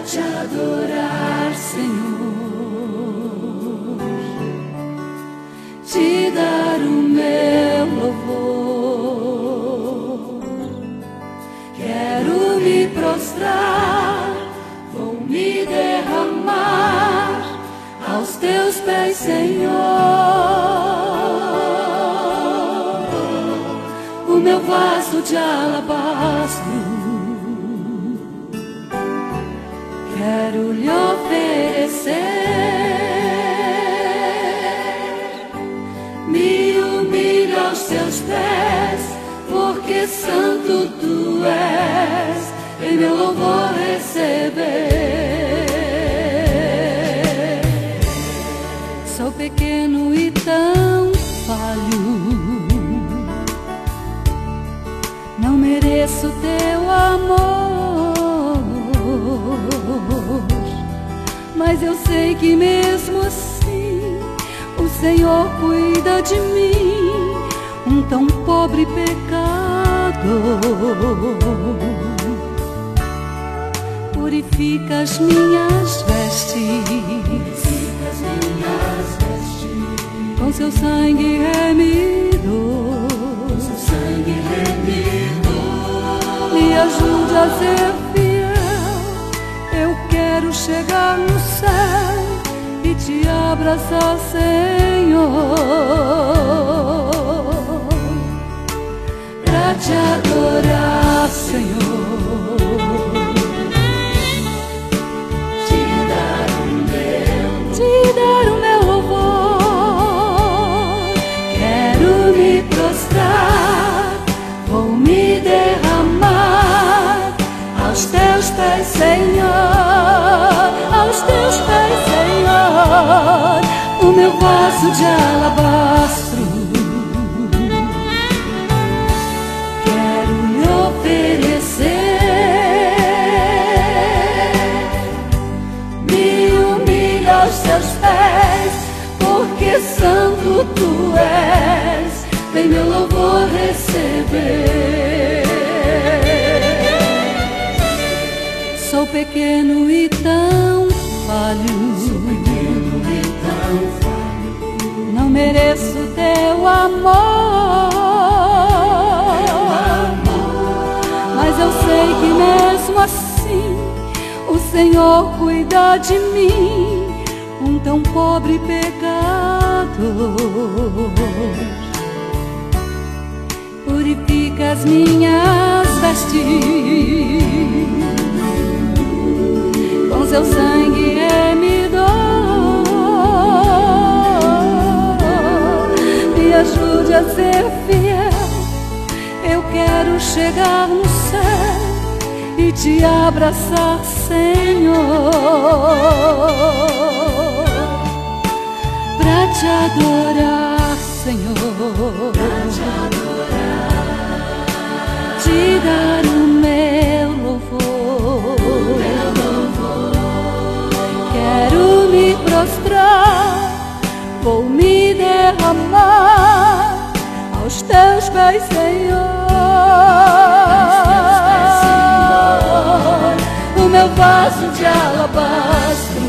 Te adorar, Senhor, te dar o meu louvor. Quero me prostrar, vou me derramar aos teus pés, Senhor. O meu vaso de alabastro quero lhe oferecer, me humilho aos teus pés, porque santo tu és, em meu louvor receber. Sou pequeno e tão falho, não mereço teu amor, mas eu sei que mesmo assim o Senhor cuida de mim, um tão pobre pecador. Purifica as minhas vestes, com seu sangue remidor, me ajude a ser fiel. Eu quero chegar no céu e te abraçar, Senhor, pra te adorar, Senhor, te dar o meu louvor. Quero me prostrar, vou me derramar aos teus pés, Senhor, aos teus pés, Senhor. O meu vaso de alabastro quero lhe oferecer, me humilho aos teus pés, porque santo tu és, vem meu louvor receber. Sou pequeno e tão falho, não mereço teu amor, mas eu sei que mesmo assim o Senhor cuida de mim, um tão pobre pecador. Purifica as minhas vestes, com seu sangue remidor, me ajude a ser fiel. Eu quero chegar no céu e te abraçar, Senhor, pra te adorar, Senhor, te dar o meu louvor. Quero me prostrar, vou me derramar aos teus pés, Senhor. O meu vaso de alabastro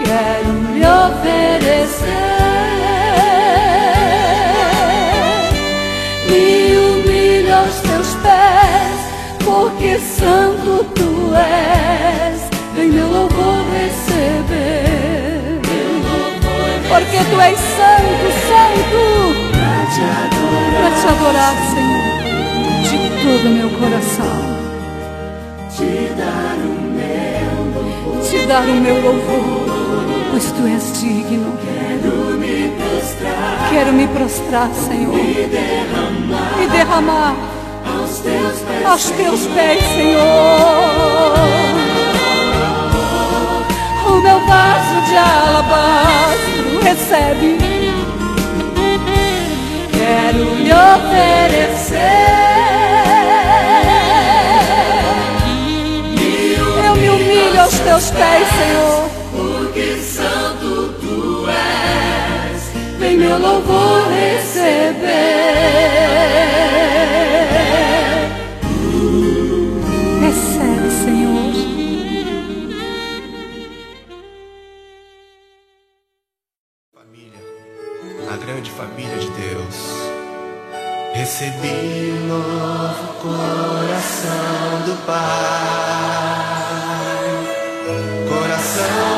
quero lhe oferecer, me humilho aos teus pés, porque santo tu és, vem meu louvor receber. Porque tu és santo, santo, pra te adorar, Senhor, de todo o meu coração, te dar o meu louvor, pois tu és digno. Quero me prostrar, Senhor, e derramar aos teus pés, Senhor, o meu vaso de alabastro recebe. Quero lhe oferecer. Eu me humilho aos teus pés, Senhor, porque santo tu és. Vem meu louvor receber. Recebe, Senhor. Família, a grande família de Deus. Recebi um novo coração do Pai, coração